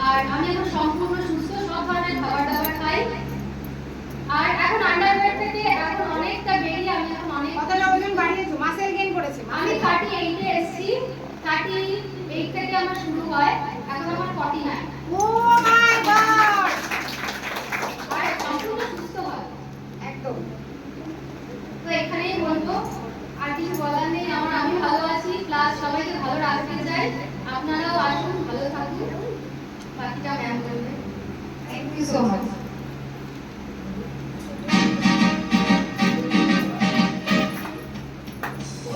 আর আমি এখন সম্পূর্ণ সুস্থ, সব ধরনের খাবার দাবার খাই। আর এখন আন্ডারওয়্যার থেকে এখন অনেকটা বেরিয়ে আমি এখন অনেক কতটা ওজন বাড়িয়েছো? মাসেল গেইন করেছে? আমি 38 এ এসেছি। 38 থেকে আমার শুরু হয়, এখন আমার 49। ও মাই গড! আর সম্পূর্ণ সুস্থ হয় একদম। তো এখানেই বলবো, আর কিছু বলার নেই। আমি ভালো আছি, প্লাস সবাইকে ভালো রাখতে চাই। আপনারাও আসুন, ভালো থাকুন। বাকিটা ম্যাম বলবে। Thank you so much.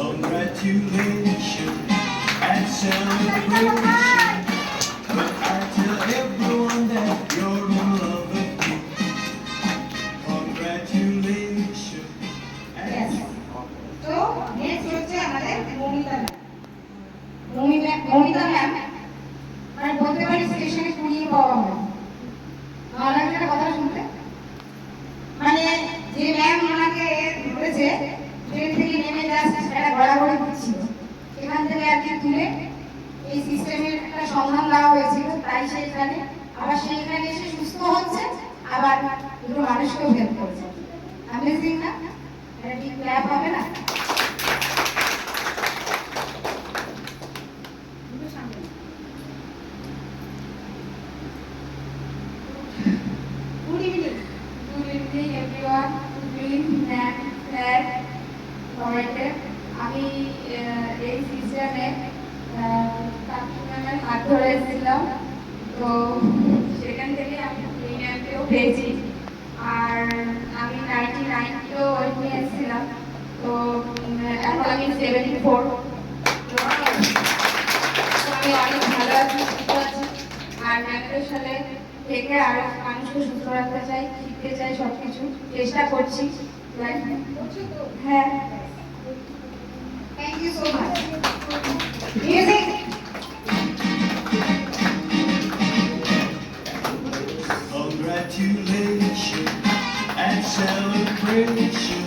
Congratulations and celebration. But I tell everyone that you're in love with me. Congratulations. Yes. তো নেক্সট হচ্ছে আমাদের মৌমিতা ম্যাম। মৌমিতা ম্যাম মানে বলতে পারি স্টেশনে কুড়িয়ে পাওয়া হয়। ভালো লাগছে না কথা শুনতে? মানে যে ম্যাম ওনাকে ধরেছে ট্রেন থেকে নেমে জাস্ট একটা ঘোরাঘুরি করছিল, সেখান থেকে আর কি তুলে এই সিস্টেমের একটা সন্ধান দেওয়া হয়েছিল। তাই সেইখানে আবার সেইখানে এসে সুস্থ হচ্ছে, আবার দুটো মানুষকেও হেল্প করছে। অ্যামেজিং না? এটা ঠিক ক্ল্যাপ হবে না? Good evening. Good evening everyone. Good evening ma'am, sir, সবাইকে। আমি এই সিস্টেমে ম্যামের হাত ধরে এসেছিলাম, তো সেখান থেকে আমি এই ম্যামকেও পেয়েছি। আর আমি 99কেও ওয়েট নিয়ে এসেছিলাম, তো এখন আমি 74। আমি অনেক ভালো আছি, সুস্থ আছি। আর ম্যামের সাথে থেকে আরো মানুষকে সুস্থ রাখতে চাই, শিখতে চাই, সবকিছু চেষ্টা করছি। হ্যাঁ, thank you so much. Music. Congratulations and celebration.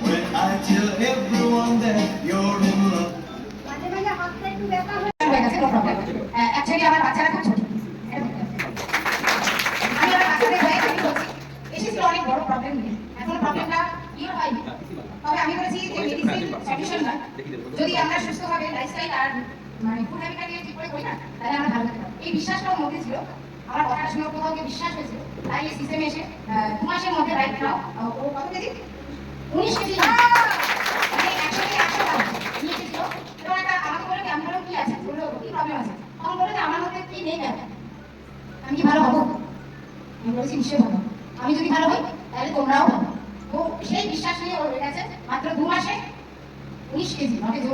When I tell everyone that you're in love. Actually আমার বাচ্চারা খুব ছোট। আমি আমার বাচ্চাদের হয়ে আমি বলছি, এসেছিল অনেক বড় প্রবলেম নিয়ে। এখন প্রবলেমটা ইয়ে হয়নি, তবে আমি বলেছি যে মেডিসিন সলিউশন না, যদি আমরা সুস্থভাবে লাইফস্টাইল আর মানে ফুড হ্যাবিটটা নিয়ে ঠিক করে করি না, তাহলে আমরা ভালো থাকতে পারবো। এই বিশ্বাসটা ওর মধ্যে ছিল, আমার কথাটা শুনে কোথাও গিয়ে বিশ্বাস হয়েছিল। তাই এই সিস্টেমে এসে 2 মাসের মধ্যে রাইট নাও ও কত কেজি? 19 কেজি। মানে 100 থেকে 100 পাউন্ড নিয়ে এসেছিল। এবং একটা আমাকে বলে আমি বললাম কি আছে, বললো কি প্রবলেম আছে। তখন বলে যে আমার মধ্যে কি নেই, আমি কি ভালো হবো? আমি বলেছি নিশ্চয়ই ভালো। আমি যদি ভালো হই তাহলে তোমরাও ভালো। তো সেই বিশ্বাস নিয়ে ও হয়ে গেছে মাত্র 2 মাসে 19 কেজি। মানে যে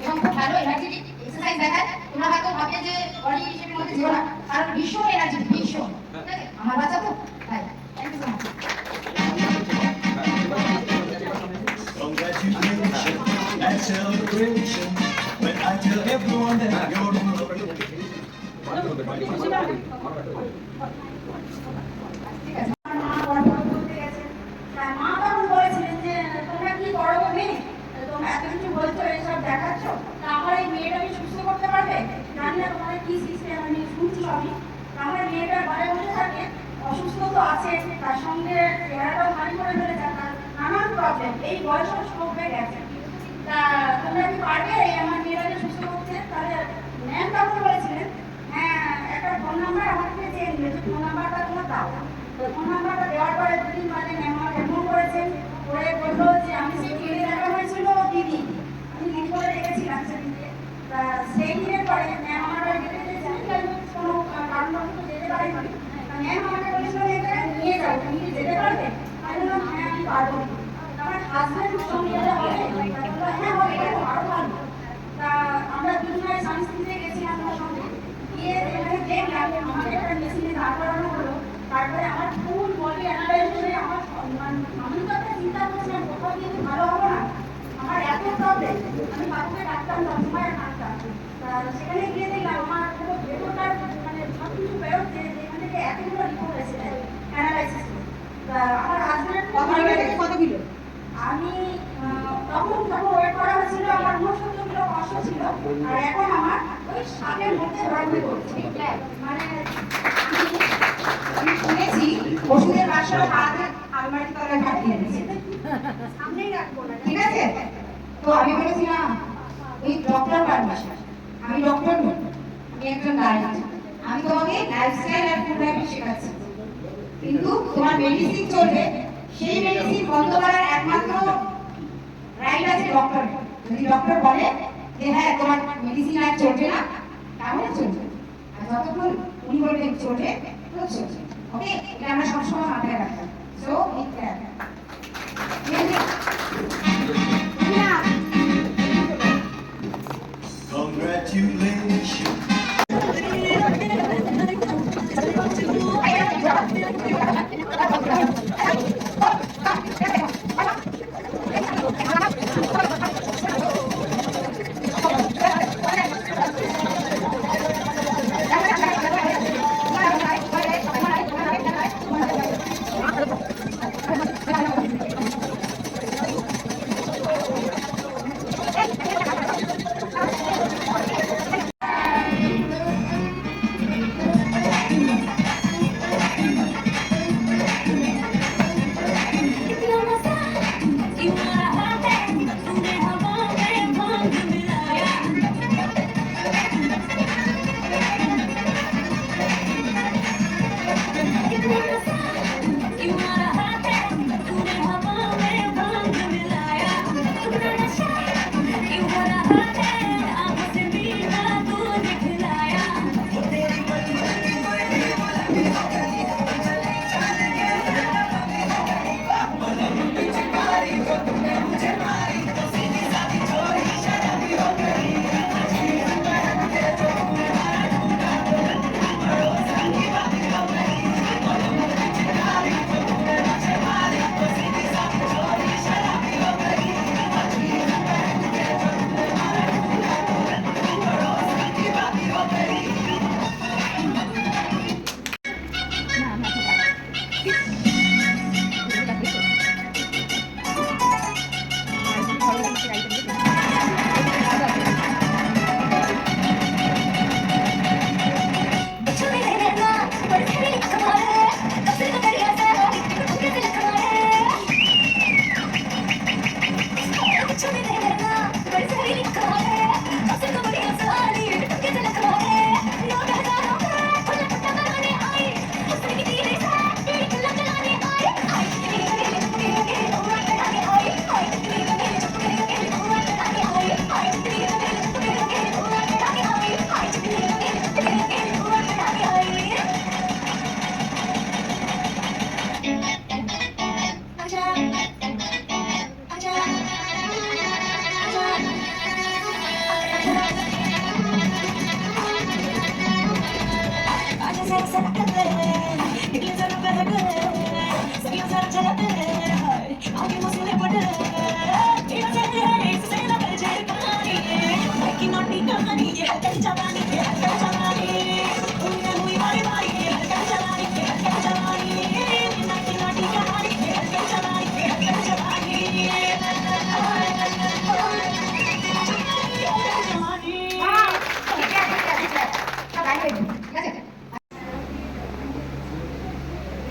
এবং খুব ভালো এনার্জেটিক এক্সারসাইজ দেখায়। তোমরা হয়তো ভাববে যে বডি হিসেবে মধ্যে ছিল না, কারণ ভীষণ এনার্জি, ভীষণ। ঠিক আছে, আমার বাচ্চা তো তাই। Thank you so much. Congratulations and celebration. When I tell everyone that you're in love. অসুস্থ তো আছে, তার সঙ্গে চেহারাটাও ভারী করে ফেলেছে, নানান প্রবলেম, এই বয়সে স্ট্রোক হয়ে গেছে। তা তোমরা কি পারবে এই আমার মেয়েটাকে সুস্থ করতে? তাহলে ম্যাম তখন বলেছিলেন, হ্যাঁ একটা ফোন নাম্বার আমাকে চেয়ে নিলে, ফোন নাম্বারটা তোমরা দাও। তো ফোন নাম্বারটা দেওয়ার পরে দুদিন বাদে ম্যাম আমাকে ফোন করেছেন, করে বললো যে আমি সেই ট্রেনে দেখা হয়েছিল দিদি, আমি দিদি বলে দেখেছিলাম সেদিনকে। তা সেই দিনের পরে ম্যাম আমার বাড়ি যেতে চেয়েছিলেন, আমি কোনো কারণবশত যেতে পারিনি। ম্যাম আমাকে বলেছিল এটা নিয়ে যাও, তুমি কি যেতে পারবে? আমি বললাম হ্যাঁ আমি পারবো। আমার হাজব্যান্ড সঙ্গে যেতে হবে? হ্যাঁ হবে, এটা তো আরো ভালো। তা আমরা দুজনে সংস্কৃতিতে গেছিলাম ওর সঙ্গে, গিয়ে এখানে দেখলাম আমাকে একটা মেশিনে দাঁড় করানো হলো। তারপরে আমার ফুল বডি অ্যানালাইজ করে আমার আমি তো একটা চিন্তা করছিলাম কোথাও গিয়ে তো ভালো হবো না, আমার এত প্রবলেম। আমি বাবুকে ডাক্তার সবসময় ডাক্তার। তা সেখানে গিয়ে দেখলাম আমার পুরো ভেতরটার মানে সব কিছু বেরোচ্ছে, যেখান থেকে এতগুলো রিপোর্ট এসেছে অ্যানালাইসিস। তা আমার হাজব্যান্ড কত কিলো? আমি তখন ওয়েট করা হয়েছিল আমার 69 কিলো 500 ছিল, আর এখন আমার ওই 60-এর মধ্যে ঘোরাঘুরি করছে। মানে আমি শুনেছি ওষুধের বাক্সটা হাতে আলমারির তলায় ঢাকিয়ে দিয়েছে, সামনেই রাখবো না, ঠিক আছে? তো আমি বলেছি না, ওই ডক্টর পারমিশন, আমি ডক্টর নই, আমি একজন নার্স। আমি তোমাকে লাইফস্টাইল আর ফুড হ্যাবিট শেখাচ্ছি, কিন্তু তোমার মেডিসিন চলবে, সেই মেডিসিন বন্ধ করার একমাত্র রাইট আছে ডক্টর। যদি ডক্টর বলে যে হ্যাঁ তোমার মেডিসিন আর চলবে না, তাহলে চলবে, আর যতক্ষণ উনি বলবেন চলবে তো চলবে। ওকে, এটা আমরা সবসময় মাথায় রাখতাম। So Congratulations.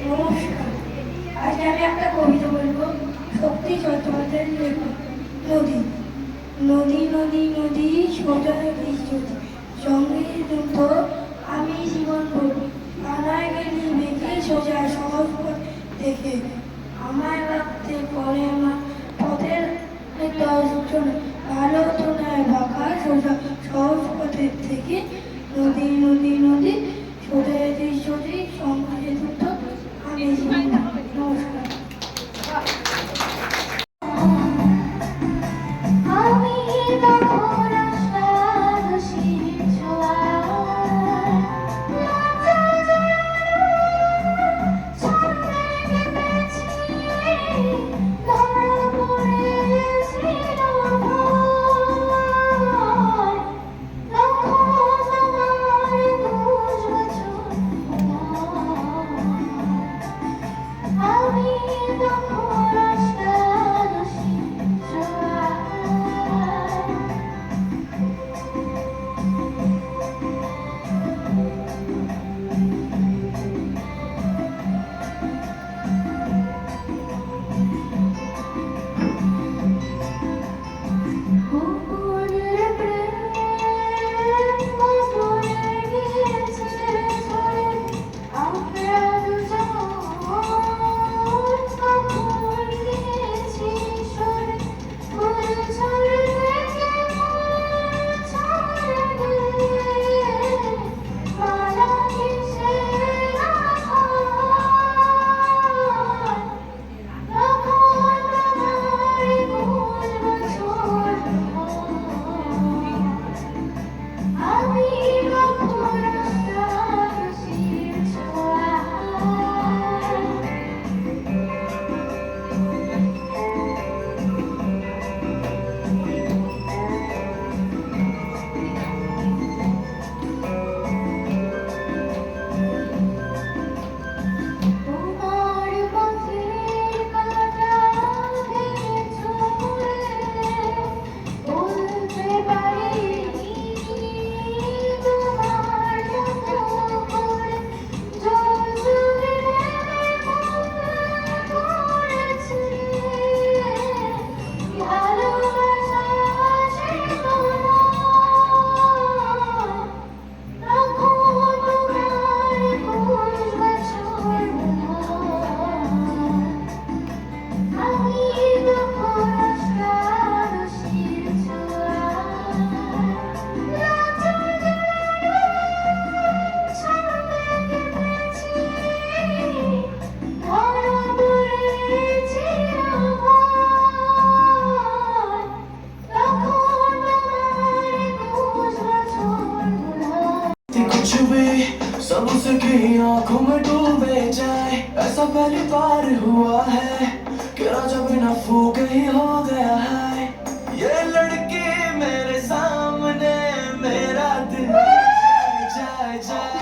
নমস্কার, আজ আমি একটা কবিতা বলবো। শক্তি চট্টোপাধ্যায়ের লেখা নদী। নদী নদী নদী সোজা যদি সঙ্গে দুটো আমি জীবন করি কানায় গেলি বেঁকে সোজা সহজ পথ দেখে আমায় রাখতে পরে আমার পথের দশজন ভালো তো নয় বাঁকা সোজা সহজ পথের থেকে নদী নদী নদী সোজা যদি সঙ্গে দুটো আমি জীবন করি। নমস্কার। कुछ भी सब उसकी आंखों में डूबे जाए ऐसा पहली बार हुआ है कि राजा बिना फूके ही हो गया है ये लड़की मेरे सामने मेरा दिल जाए जाए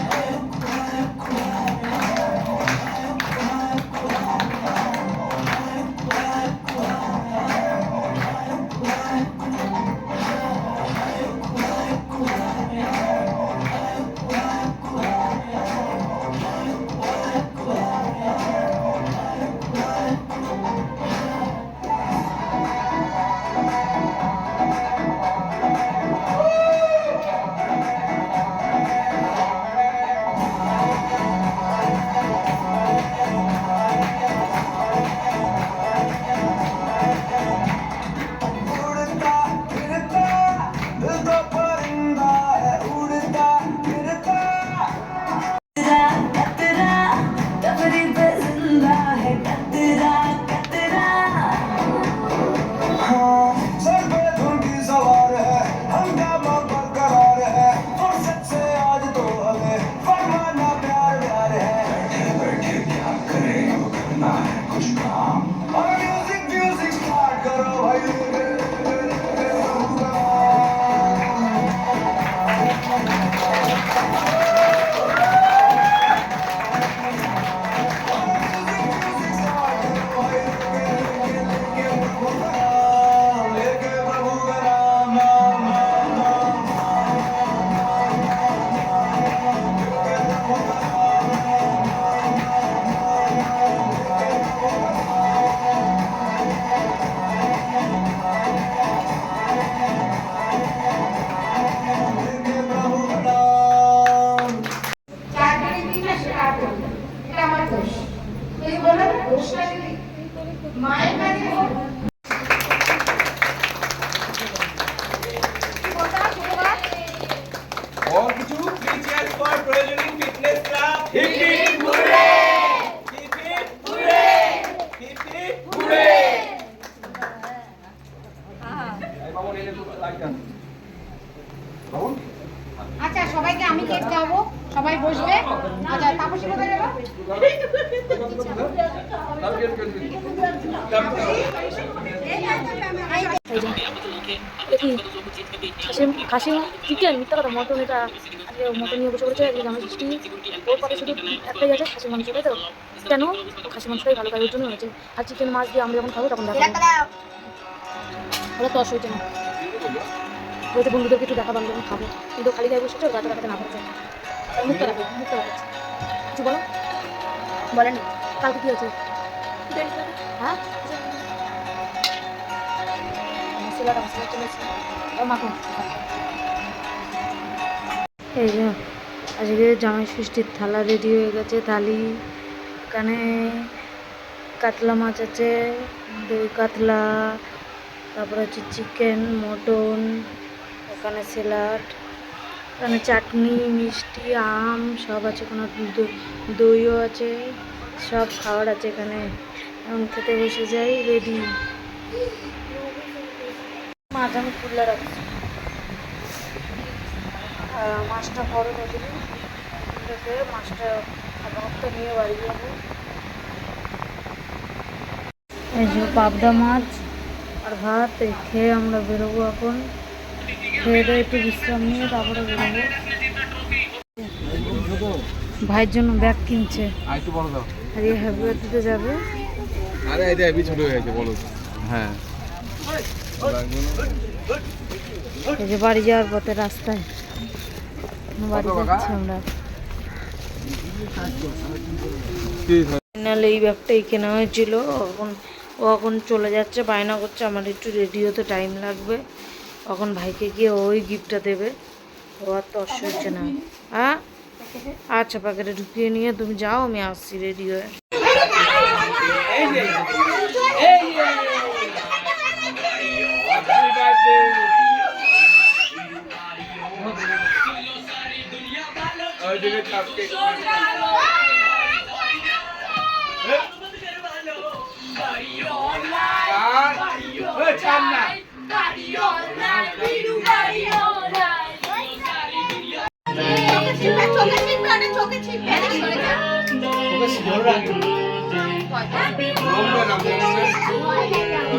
মায়ের কাছে और কিছু 3 cheers for Proyogic Fitness Club. Hip hip hooray! Hip hip hooray! Hip hip hooray! এই বাবু নিয়ে তো লাইটা। বাবু আচ্ছা সবাইকে আমি কেক খাওয়াবো সবাই বসবে আচ্ছা তাপসী কোথায় গেল খাসি চিকেন মিথ্যা কথা মটন এটা আজকে মটন নিয়ে বসে পড়েছে আজকে জামাই ষষ্ঠী ওর পাতে শুধু একটাই আছে খাসি মাংস তাই তো কেন খাসি মাংসটাই ভালো খাই ওর জন্য হয়েছে আর চিকেন মাছ দিয়ে আমরা যখন খাবো তখন দেখা ওরা তো অসুবিধা না বলতে বন্ধুদেরকে একটু দেখা পাবো যখন খাবো কিন্তু খালি গায়ে বসেছে গাটা দেখাতে না পারছে মুখটা রাখছে কিছু বলো বলেন কালকে কী আছে হ্যাঁ মশলা চলেছে মাখো এই যে আজকে জামাই ষষ্ঠীর থালা রেডি হয়ে গেছে থালি এখানে কাতলা মাছ আছে দই কাতলা তারপরে হচ্ছে চিকেন মটন এখানে স্যালাড এখানে চাটনি মিষ্টি আম সব আছে কোনো দইও আছে সব খাবার আছে এখানে এবং খেতে বসে যাই রেডি মাছ আমি খুলে রাখছি মাছটা বড় রেডি রেখে মাছটা ভাতটা নিয়ে বাড়ি যাবো এই যে পাবদা মাছ আর ভাত খেয়ে আমরা বেরোবো এখন খেয়ে দিয়ে একটু বিশ্রাম নিয়ে তারপরে বেরোবো ভাইয়ের জন্য ব্যাগ কিনছে আর এই হ্যাপি বার্থডেতে যাবে আরে এই যে ছোট হয়ে গেছে বলো হ্যাঁ এই যে বাড়ি যাওয়ার পথে রাস্তায় বাড়ি যাচ্ছি আমরা ফাইনালি এই ব্যাগটাই কেনা হয়েছিল এখন চলে যাচ্ছে বায়না করছে আমার একটু রেডি হতে টাইম লাগবে এখন ভাইকে গিয়ে ওই গিফটটা দেবে ও আর তো অসুবিধা না হ্যাঁ আচ্ছা প্যাকেটে ঢুকিয়ে নিয়ে তুমি যাও আমি আসছি রেডি হয়ে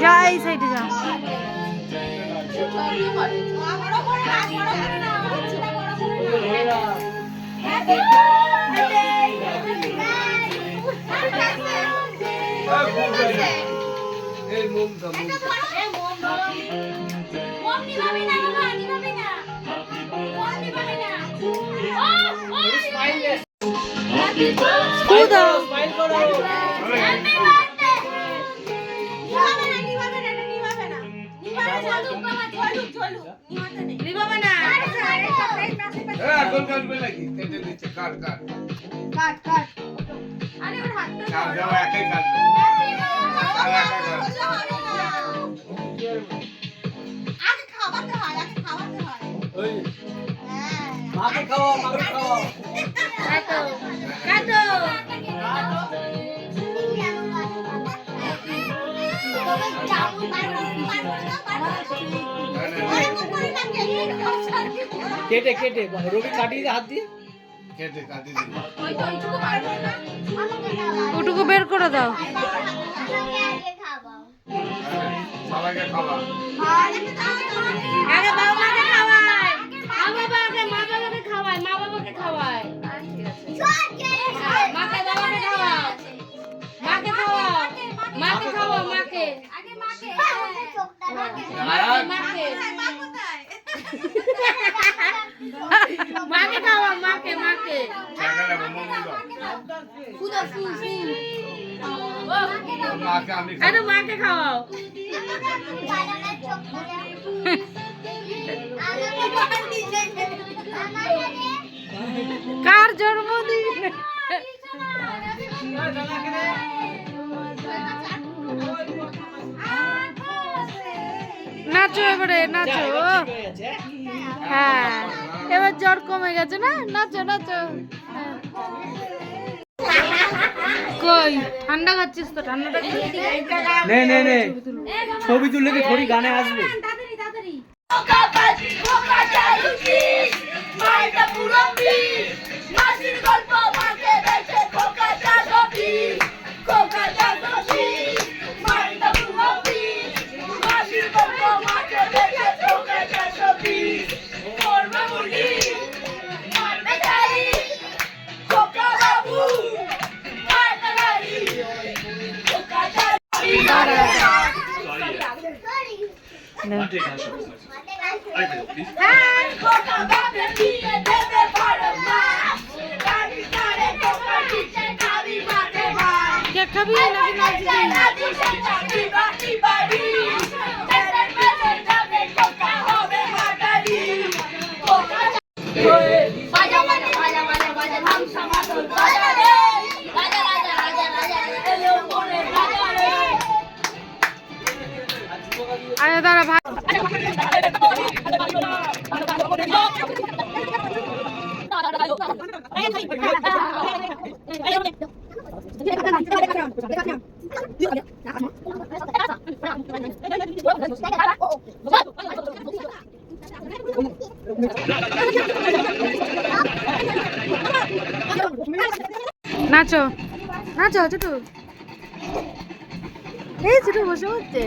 যা এই সাইডে যা কেটে কেটে রবি কাটিয়ে হাত দিয়ে কেটে কাটি ওটুকু বের করে দাও সবাইকে খাওয়া আগে বাবা মাকে খাওয়ায় মা বাবাকে খাওয়ায় মা বাবাকে খাওয়ায় মাকে বাবাকে খাওয়াও মাকে খাওয়াও মাকে খাওয়াও মাকে আগে মাকে মাকে মাকে খাওয়াও মাকে মাকে আরে মাকে খাওয়াও কার জন্মদিন নাচো এবারে নাচো হ্যাঁ এবার জ্বর কমে গেছে না নাচো নাচো হ্যাঁ। কই ঠান্ডা খাচ্ছিস তো ঠান্ডাটা নে নে নে ছবি তুললে কি থোড়ি গানে আসবে কেক খাবি নাকি নাচবি আরে দাঁড়া ভাই নাচো নাচো ছোটু এই ছোটু বসে হচ্ছে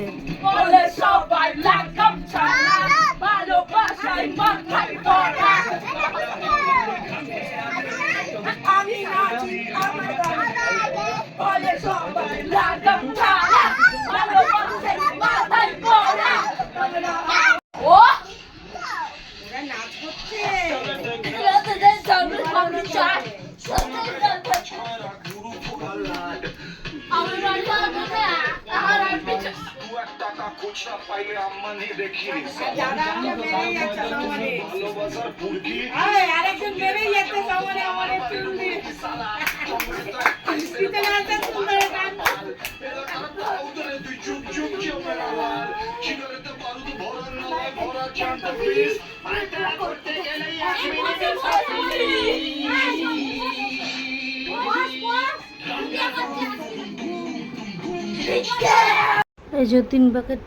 এই যে 3 প্যাকেট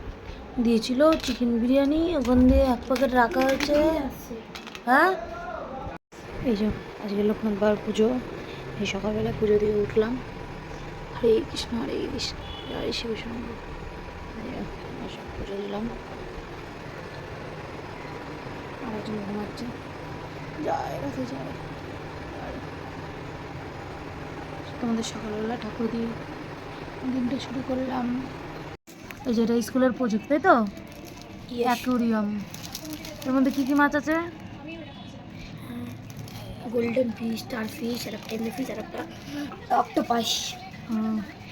দিয়েছিল চিকেন বিরিয়ানি ওখান দিয়ে 1 প্যাকেট রাখা হয়েছে হ্যাঁ এই যে আজকে লক্ষ্মণ বার পুজো এই সকালবেলা পুজো দিয়ে উঠলাম হরে কৃষ্ণ জয় শিব শম্ভু সব পুজো দিলাম আমার জন্য ঘুমাচ্ছে জয় রাধে জয় তোমাদের সকালবেলা ঠাকুর দিয়ে দিনটা শুরু করলাম এই যে এটা স্কুলের প্রজেক্ট তাই তো অ্যাকোয়ারিয়াম এর মধ্যে কি কি মাছ আছে গোল্ডেন ফিশ স্টার ফিশ আর একটা এমনি ফিশ আর একটা অক্টোপাস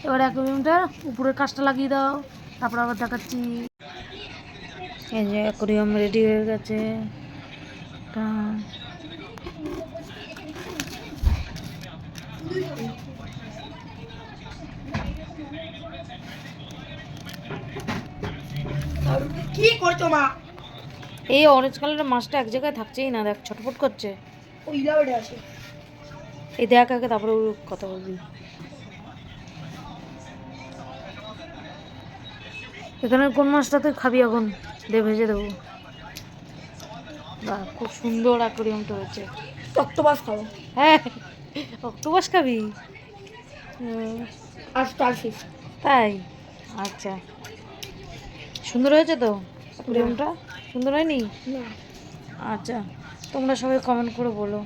এবার অ্যাকোয়ারিয়ামটা উপরের কাজটা লাগিয়ে দাও তারপর আবার দেখাচ্ছি এই যে অ্যাকোয়ারিয়াম রেডি হয়ে গেছে কি করছো মা এই অরেঞ্জ কালারের মাছটা এক জায়গায় থাকছেই না দেখ ছটফট করছে ওই লাউডে আছে এই দেখ আগে তারপরে কথা বলবি এখানে কোন মাছটা তুই খাবি এখন ভেজে দেবো বাহ খুব সুন্দর অ্যাকোয়ারিয়ামটা হয়েছে অক্টোপাস খাবো হ্যাঁ অক্টোপাস খাবি আর স্টার ফিশ তাই আচ্ছা সুন্দর হয়েছে তো অ্যাকোয়ারিয়ামটা সুন্দর হয়নি না আচ্ছা তোমরা সবাই কমেন্ট করে বলো